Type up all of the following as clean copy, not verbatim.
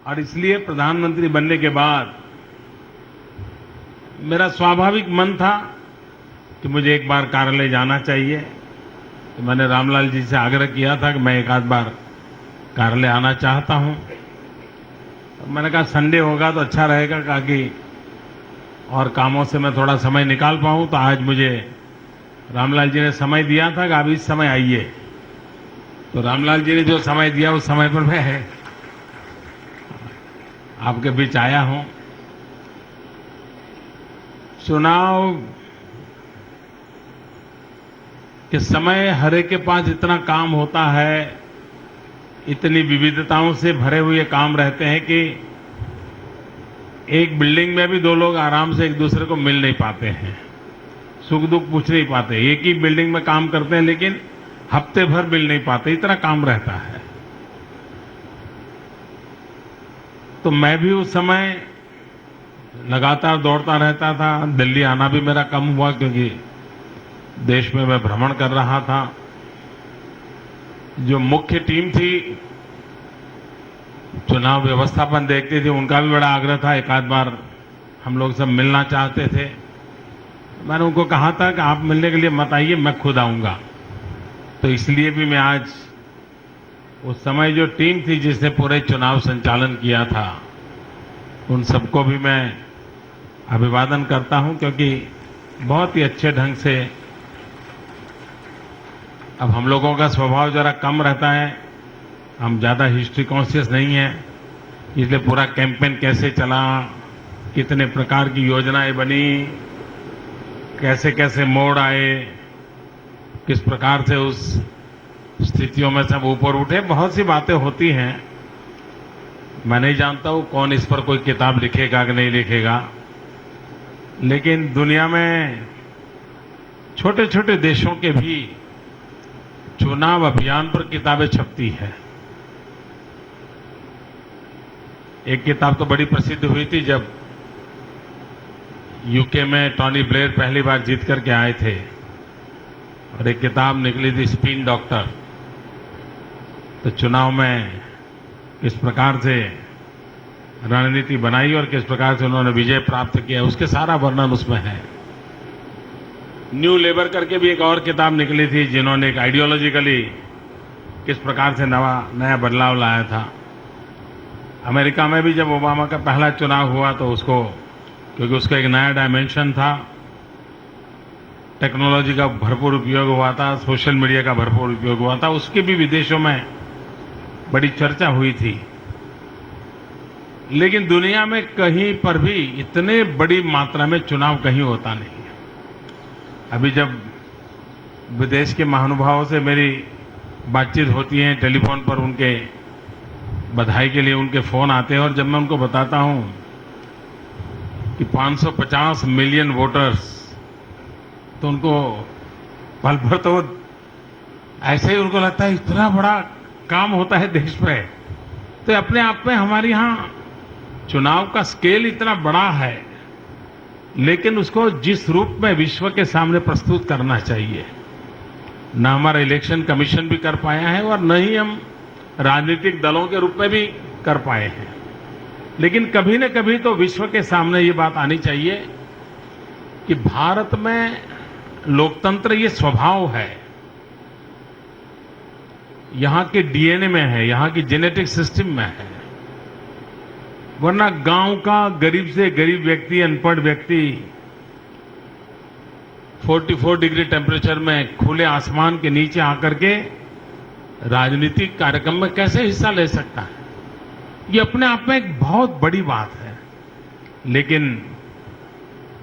और इसलिए प्रधानमंत्री बनने के बाद मेरा स्वाभाविक मन था कि मुझे एक बार कार्यालय जाना चाहिए। तो मैंने रामलाल जी से आग्रह किया था कि मैं एक आध बार कार्यालय आना चाहता हूं। तो मैंने कहा संडे होगा तो अच्छा रहेगा, ताकि और कामों से मैं थोड़ा समय निकाल पाऊं। तो आज मुझे रामलाल जी ने समय दिया था कि आप इस समय आइए। तो रामलाल जी ने जो समय दिया उस समय पर मैं आपके बीच आया हूं। चुनाव के समय हर एक के पास इतना काम होता है, इतनी विविधताओं से भरे हुए काम रहते हैं कि एक बिल्डिंग में भी दो लोग आराम से एक दूसरे को मिल नहीं पाते हैं, सुख दुख पूछ नहीं पाते। एक ही बिल्डिंग में काम करते हैं लेकिन हफ्ते भर मिल नहीं पाते, इतना काम रहता है। तो मैं भी उस समय लगातार दौड़ता रहता था। दिल्ली आना भी मेरा कम हुआ क्योंकि देश में मैं भ्रमण कर रहा था। जो मुख्य टीम थी चुनाव व्यवस्थापन देखती थी, उनका भी बड़ा आग्रह था, एक आध बार हम लोग सब मिलना चाहते थे। मैंने उनको कहा था कि आप मिलने के लिए मत आइए, मैं खुद आऊंगा। तो इसलिए भी मैं आज उस समय जो टीम थी जिसने पूरे चुनाव संचालन किया था, उन सबको भी मैं अभिवादन करता हूं, क्योंकि बहुत ही अच्छे ढंग से अब हम लोगों का स्वभाव जरा कम रहता है, हम ज्यादा हिस्ट्री कॉन्शियस नहीं है, इसलिए पूरा कैंपेन कैसे चला, कितने प्रकार की योजनाएं बनी, कैसे कैसे मोड़ आए, किस प्रकार से उस स्थितियों में सब ऊपर उठे, बहुत सी बातें होती हैं। मैं नहीं जानता हूं कौन इस पर कोई किताब लिखेगा कि नहीं लिखेगा, लेकिन दुनिया में छोटे छोटे देशों के भी चुनाव अभियान पर किताबें छपती है। एक किताब तो बड़ी प्रसिद्ध हुई थी जब यूके में टॉनी ब्लेयर पहली बार जीत करके आए थे, और एक किताब निकली थी स्पिन डॉक्टर। तो चुनाव में किस प्रकार से रणनीति बनाई और किस प्रकार से उन्होंने विजय प्राप्त किया, उसके सारा वर्णन उसमें है। न्यू लेबर करके भी एक और किताब निकली थी, जिन्होंने एक आइडियोलॉजिकली किस प्रकार से नया बदलाव लाया था। अमेरिका में भी जब ओबामा का पहला चुनाव हुआ तो उसको, क्योंकि उसका एक नया डायमेंशन था, टेक्नोलॉजी का भरपूर उपयोग हुआ था, सोशल मीडिया का भरपूर उपयोग हुआ था, उसकी भी विदेशों में बड़ी चर्चा हुई थी। लेकिन दुनिया में कहीं पर भी इतने बड़ी मात्रा में चुनाव कहीं होता नहीं है। अभी जब विदेश के महानुभावों से मेरी बातचीत होती है टेलीफोन पर, उनके बधाई के लिए उनके फोन आते हैं, और जब मैं उनको बताता हूं कि 550 मिलियन वोटर्स, तो उनको पल भर तो ऐसे ही उनको लगता है इतना बड़ा काम होता है देश में। तो अपने आप में हमारे यहां चुनाव का स्केल इतना बड़ा है, लेकिन उसको जिस रूप में विश्व के सामने प्रस्तुत करना चाहिए, न हमारा इलेक्शन कमीशन भी कर पाया है और न ही हम राजनीतिक दलों के रूप में भी कर पाए हैं। लेकिन कभी न कभी तो विश्व के सामने ये बात आनी चाहिए कि भारत में लोकतंत्र ये स्वभाव है, यहां के डीएनए में है, यहां की जेनेटिक सिस्टम में है। वरना गांव का गरीब से गरीब व्यक्ति, अनपढ़ व्यक्ति 44 डिग्री टेम्परेचर में खुले आसमान के नीचे आकर के राजनीतिक कार्यक्रम में कैसे हिस्सा ले सकता है? ये अपने आप में एक बहुत बड़ी बात है। लेकिन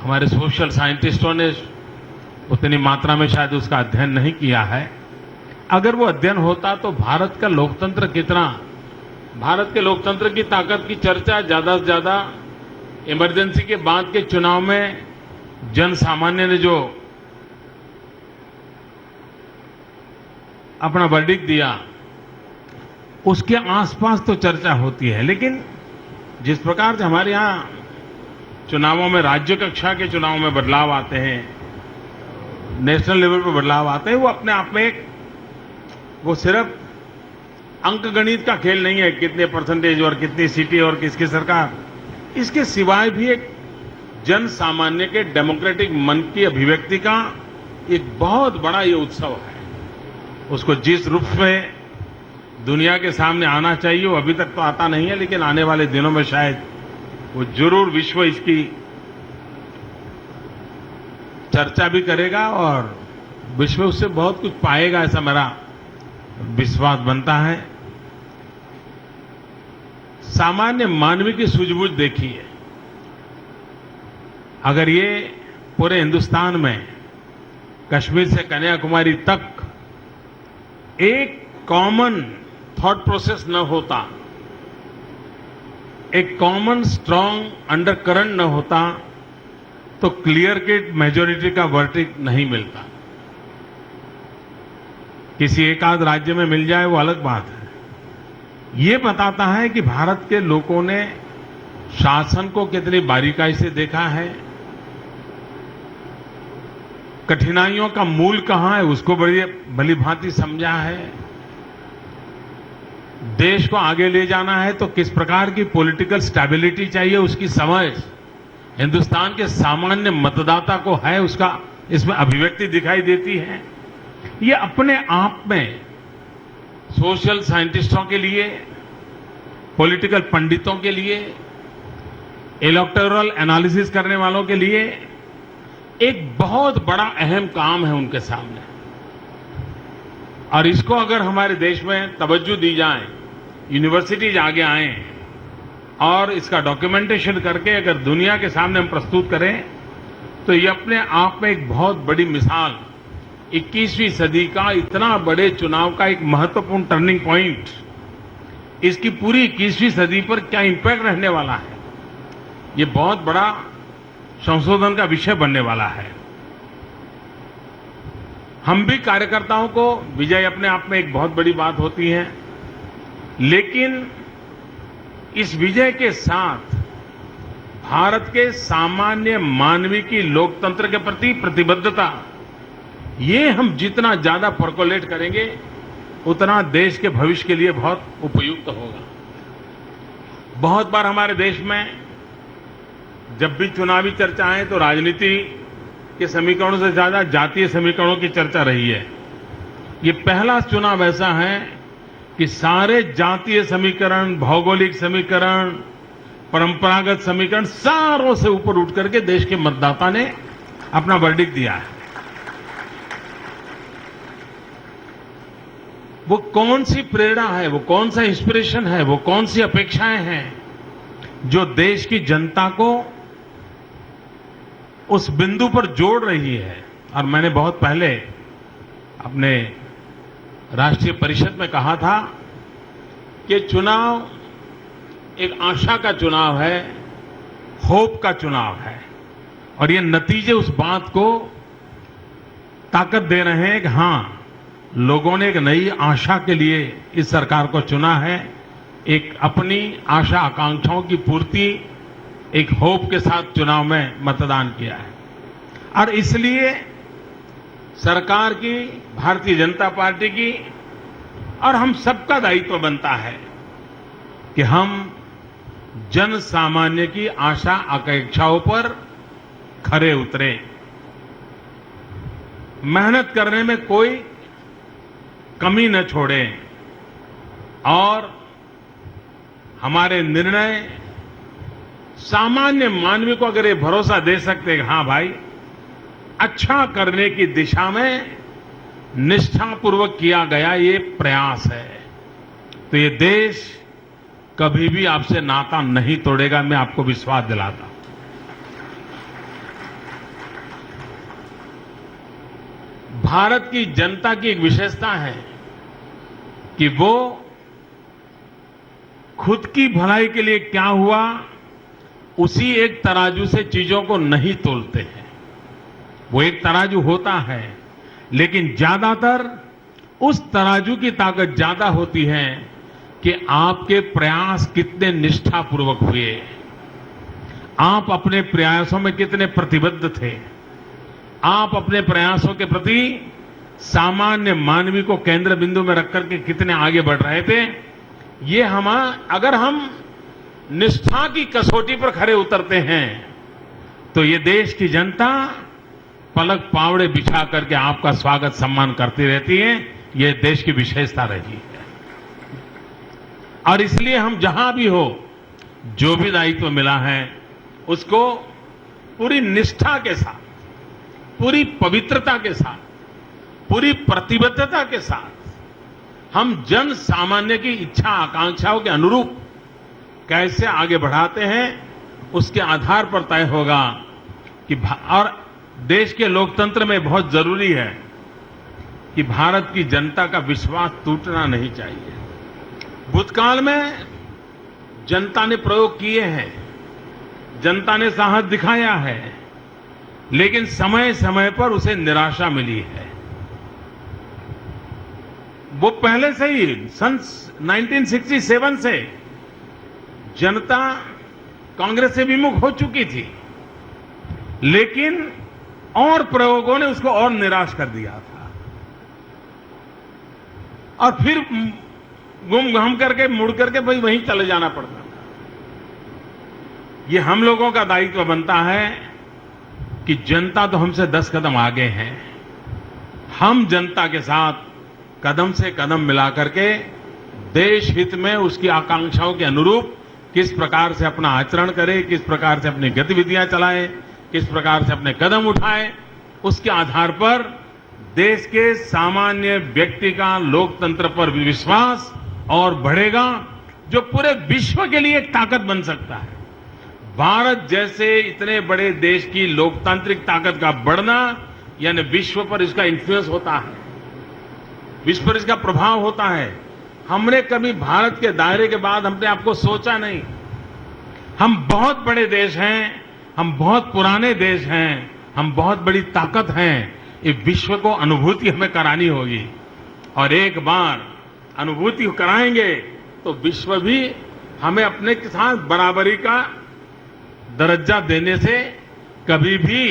हमारे सोशल साइंटिस्टों ने उतनी मात्रा में शायद उसका अध्ययन नहीं किया है। अगर वो अध्ययन होता तो भारत का लोकतंत्र कितना, भारत के लोकतंत्र की ताकत की चर्चा ज्यादा से ज्यादा इमरजेंसी के बाद के चुनाव में जन सामान्य ने जो अपना वर्डिक्ट दिया, उसके आसपास तो चर्चा होती है। लेकिन जिस प्रकार से हमारे यहां चुनावों में, राज्य कक्षा के चुनाव में बदलाव आते हैं, नेशनल लेवल पर बदलाव आते हैं, वो अपने आप में एक, वो सिर्फ अंकगणित का खेल नहीं है, कितने परसेंटेज और कितनी सीटें और किसकी सरकार। इसके सिवाय भी एक जन सामान्य के डेमोक्रेटिक मन की अभिव्यक्ति का एक बहुत बड़ा ये उत्सव है। उसको जिस रूप में दुनिया के सामने आना चाहिए वो अभी तक तो आता नहीं है, लेकिन आने वाले दिनों में शायद वो जरूर विश्व इसकी चर्चा भी करेगा और विश्व उससे बहुत कुछ पाएगा, ऐसा मेरा विश्वास बनता है। सामान्य मानवीय की सूझबूझ देखिए, अगर ये पूरे हिंदुस्तान में कश्मीर से कन्याकुमारी तक एक कॉमन थॉट प्रोसेस न होता, एक कॉमन स्ट्रांग अंडर करंट न होता, तो क्लियर कट मेजोरिटी का वर्डिक्ट नहीं मिलता। किसी एक आध राज्य में मिल जाए वो अलग बात है। ये बताता है कि भारत के लोगों ने शासन को कितनी बारीकाई से देखा है, कठिनाइयों का मूल कहां है उसको बड़ी भली भांति समझा है, देश को आगे ले जाना है तो किस प्रकार की पॉलिटिकल स्टेबिलिटी चाहिए उसकी समझ हिंदुस्तान के सामान्य मतदाता को है, उसका इसमें अभिव्यक्ति दिखाई देती है। ये अपने आप में सोशल साइंटिस्टों के लिए, पॉलिटिकल पंडितों के लिए, इलेक्टोरल एनालिसिस करने वालों के लिए एक बहुत बड़ा अहम काम है उनके सामने। और इसको अगर हमारे देश में तवज्जो दी जाए, यूनिवर्सिटीज आगे आए और इसका डॉक्यूमेंटेशन करके अगर दुनिया के सामने हम प्रस्तुत करें, तो ये अपने आप में एक बहुत बड़ी मिसाल, 21वीं सदी का इतना बड़े चुनाव का एक महत्वपूर्ण टर्निंग पॉइंट, इसकी पूरी 21वीं सदी पर क्या इंपैक्ट रहने वाला है, ये बहुत बड़ा संशोधन का विषय बनने वाला है। हम भी कार्यकर्ताओं को, विजय अपने आप में एक बहुत बड़ी बात होती है, लेकिन इस विजय के साथ भारत के सामान्य मानवीय की लोकतंत्र के प्रति प्रतिबद्धता, ये हम जितना ज्यादा परकोलेट करेंगे उतना देश के भविष्य के लिए बहुत उपयुक्त होगा। बहुत बार हमारे देश में जब भी चुनावी चर्चाएं तो राजनीति के समीकरणों से ज्यादा जातीय समीकरणों की चर्चा रही है। ये पहला चुनाव ऐसा है कि सारे जातीय समीकरण, भौगोलिक समीकरण, परंपरागत समीकरण सारों से ऊपर उठ करके देश के मतदाता ने अपना वर्डिक्ट दिया है। वो कौन सी प्रेरणा है, वो कौन सा इंस्पिरेशन है, वो कौन सी अपेक्षाएं हैं जो देश की जनता को उस बिंदु पर जोड़ रही है। और मैंने बहुत पहले अपने राष्ट्रीय परिषद में कहा था कि चुनाव एक आशा का चुनाव है, होप का चुनाव है, और ये नतीजे उस बात को ताकत दे रहे हैं कि हां, लोगों ने एक नई आशा के लिए इस सरकार को चुना है, एक अपनी आशा आकांक्षाओं की पूर्ति एक होप के साथ चुनाव में मतदान किया है। और इसलिए सरकार की, भारतीय जनता पार्टी की और हम सबका दायित्व बनता है कि हम जन सामान्य की आशा आकांक्षाओं पर खरे उतरे, मेहनत करने में कोई कमी न छोड़ें और हमारे निर्णय सामान्य मानवीय को अगर ये भरोसा दे सकते हैं कि हां भाई, अच्छा करने की दिशा में निष्ठापूर्वक किया गया ये प्रयास है, तो ये देश कभी भी आपसे नाता नहीं तोड़ेगा, मैं आपको विश्वास दिलाता हूं। भारत की जनता की एक विशेषता है कि वो खुद की भलाई के लिए क्या हुआ उसी एक तराजू से चीजों को नहीं तोलते हैं। वो एक तराजू होता है, लेकिन ज्यादातर उस तराजू की ताकत ज्यादा होती है कि आपके प्रयास कितने निष्ठापूर्वक हुए, आप अपने प्रयासों में कितने प्रतिबद्ध थे, आप अपने प्रयासों के प्रति सामान्य मानवी को केंद्र बिंदु में रख करके कितने आगे बढ़ रहे थे, ये अगर हम निष्ठा की कसौटी पर खरे उतरते हैं तो ये देश की जनता पलक पावड़े बिछा करके आपका स्वागत सम्मान करती रहती है। ये देश की विशेषता रही है और इसलिए हम जहां भी हो, जो भी दायित्व मिला है उसको पूरी निष्ठा के साथ, पूरी पवित्रता के साथ, पूरी प्रतिबद्धता के साथ हम जन सामान्य की इच्छा आकांक्षाओं के अनुरूप कैसे आगे बढ़ाते हैं, उसके आधार पर तय होगा कि और देश के लोकतंत्र में बहुत जरूरी है कि भारत की जनता का विश्वास टूटना नहीं चाहिए। भूतकाल में जनता ने प्रयोग किए हैं, जनता ने साहस दिखाया है, लेकिन समय समय पर उसे निराशा मिली है। वो पहले से ही सन 1967 से जनता कांग्रेस से विमुख हो चुकी थी, लेकिन और प्रयोगों ने उसको और निराश कर दिया था और फिर गुम घाम करके मुड़ करके भाई वहीं चले जाना पड़ता था। ये हम लोगों का दायित्व बनता है कि जनता तो हमसे 10 कदम आगे है, हम जनता के साथ कदम से कदम मिला करके देश हित में उसकी आकांक्षाओं के अनुरूप किस प्रकार से अपना आचरण करें, किस प्रकार से अपनी गतिविधियां चलाएं, किस प्रकार से अपने कदम उठाएं, उसके आधार पर देश के सामान्य व्यक्ति का लोकतंत्र पर भी विश्वास और बढ़ेगा, जो पूरे विश्व के लिए एक ताकत बन सकता है। भारत जैसे इतने बड़े देश की लोकतांत्रिक ताकत का बढ़ना यानी विश्व पर इसका इन्फ्लुएंस होता है, विश्व पर इसका प्रभाव होता है। हमने कभी भारत के दायरे के बाद हमने आपको सोचा नहीं। हम बहुत बड़े देश हैं, हम बहुत पुराने देश हैं, हम बहुत बड़ी ताकत हैं। ये विश्व को अनुभूति हमें करानी होगी और एक बार अनुभूति कराएंगे तो विश्व भी हमें अपने के साथ बराबरी का दर्जा देने से कभी भी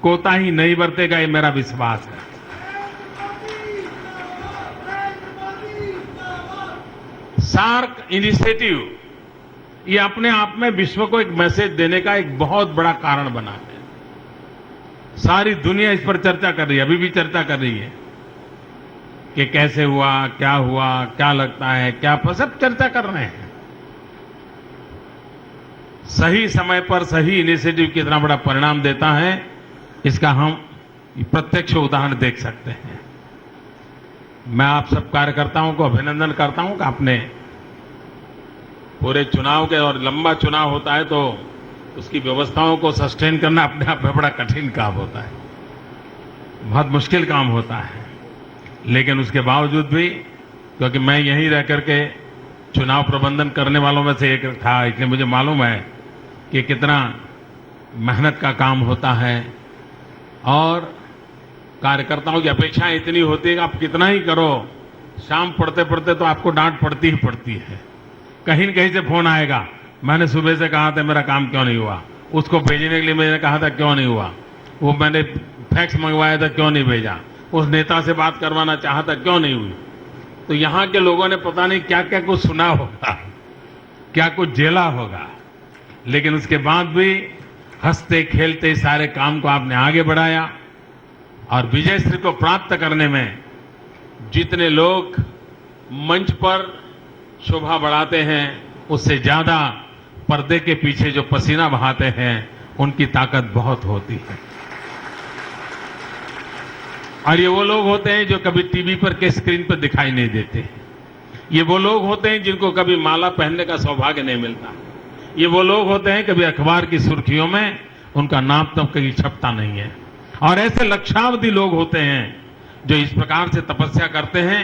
कोताही नहीं बरतेगा, ये मेरा विश्वास है। सार्क इनिशिएटिव ये अपने आप में विश्व को एक मैसेज देने का एक बहुत बड़ा कारण बना है। सारी दुनिया इस पर चर्चा कर रही है, अभी भी चर्चा कर रही है कि कैसे हुआ, क्या लगता है, क्या सब चर्चा कर रहे हैं। सही समय पर सही इनिशिएटिव कितना बड़ा परिणाम देता है, इसका हम प्रत्यक्ष उदाहरण देख सकते हैं। मैं आप सब कार्यकर्ताओं को अभिनंदन करता हूं कि आपने पूरे चुनाव के, और लंबा चुनाव होता है तो उसकी व्यवस्थाओं को सस्टेन करना अपने आप में बड़ा कठिन काम होता है, बहुत मुश्किल काम होता है। लेकिन उसके बावजूद भी, क्योंकि मैं यहीं रह करके चुनाव प्रबंधन करने वालों में से एक था, इसलिए मुझे मालूम है कि कितना मेहनत का काम होता है और कार्यकर्ताओं की अपेक्षाएं इतनी होती है कि आप कितना ही करो, शाम पढ़ते पढ़ते तो आपको डांट पड़ती ही पड़ती है। कहीं न कहीं से फोन आएगा, मैंने सुबह से कहा था मेरा काम क्यों नहीं हुआ, उसको भेजने के लिए मैंने कहा था क्यों नहीं हुआ, वो मैंने फैक्स मंगवाया था क्यों नहीं भेजा, उस नेता से बात करवाना चाहा था क्यों नहीं हुई। तो यहां के लोगों ने पता नहीं क्या क्या कुछ सुना होगा, क्या कुछ झेला होगा, लेकिन उसके बाद भी हंसते खेलते सारे काम को आपने आगे बढ़ाया और विजयश्री को प्राप्त करने में जितने लोग मंच पर शोभा बढ़ाते हैं, उससे ज्यादा पर्दे के पीछे जो पसीना बहाते हैं उनकी ताकत बहुत होती है। और ये वो लोग होते हैं जो कभी टीवी पर के स्क्रीन पर दिखाई नहीं देते। ये वो लोग होते हैं जिनको कभी माला पहनने का सौभाग्य नहीं मिलता। ये वो लोग होते हैं कभी अखबार की सुर्खियों में उनका नाम तब कहीं छपता नहीं है। और ऐसे लक्षावधि लोग होते हैं जो इस प्रकार से तपस्या करते हैं,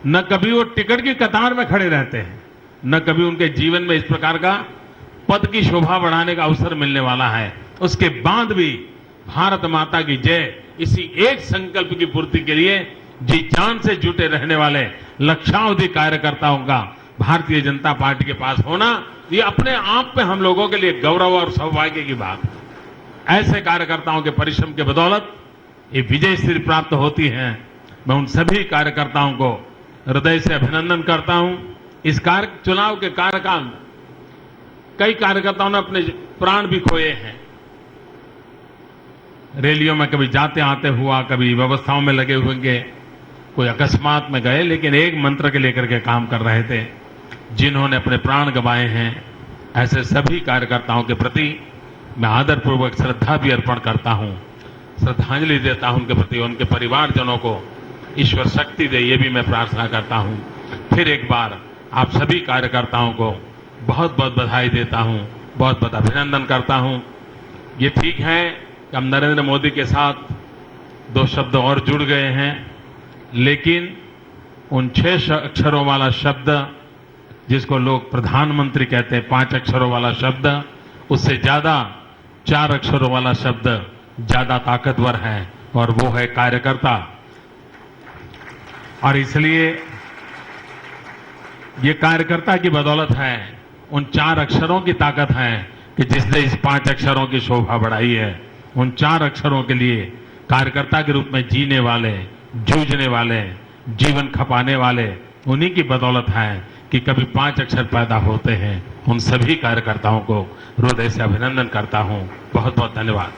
न कभी वो टिकट की कतार में खड़े रहते हैं, न कभी उनके जीवन में इस प्रकार का पद की शोभा बढ़ाने का अवसर मिलने वाला है। उसके बाद भी भारत माता की जय, इसी एक संकल्प की पूर्ति के लिए जी जान से जुटे रहने वाले लक्षावधि कार्यकर्ताओं का भारतीय जनता पार्टी के पास होना, ये अपने आप में हम लोगों के लिए गौरव और सौभाग्य की बात है। ऐसे कार्यकर्ताओं के परिश्रम के बदौलत ये विजयश्री प्राप्त होती है। मैं उन सभी कार्यकर्ताओं को हृदय से अभिनंदन करता हूं। इस चुनाव के कार्यकाल में कई कार्यकर्ताओं ने अपने प्राण भी खोए हैं। रैलियों में कभी जाते आते हुआ, कभी व्यवस्थाओं में लगे होंगे, कोई अकस्मात में गए, लेकिन एक मंत्र के लेकर के काम कर रहे थे। जिन्होंने अपने प्राण गंवाए हैं, ऐसे सभी कार्यकर्ताओं के प्रति मैं आदरपूर्वक श्रद्धा भी अर्पण करता हूं, श्रद्धांजलि देता हूं उनके प्रति। उनके परिवारजनों को ईश्वर शक्ति दे, ये भी मैं प्रार्थना करता हूं। फिर एक बार आप सभी कार्यकर्ताओं को बहुत बहुत बधाई देता हूं, बहुत बहुत अभिनंदन करता हूं। ये ठीक है कि हम नरेंद्र मोदी के साथ 2 शब्द और जुड़ गए हैं, लेकिन उन 6 अक्षरों वाला शब्द जिसको लोग प्रधानमंत्री कहते हैं, 5 अक्षरों वाला शब्द, उससे ज्यादा 4 अक्षरों वाला शब्द ज्यादा ताकतवर है, और वो है कार्यकर्ता। और इसलिए ये कार्यकर्ता की बदौलत है, उन 4 अक्षरों की ताकत है कि जिसने इस 5 अक्षरों की शोभा बढ़ाई है। उन 4 अक्षरों के लिए कार्यकर्ता के रूप में जीने वाले, जूझने वाले, जीवन खपाने वाले, उन्हीं की बदौलत है कि कभी 5 अक्षर पैदा होते हैं। उन सभी कार्यकर्ताओं को हृदय से अभिनंदन करता हूं। बहुत बहुत धन्यवाद।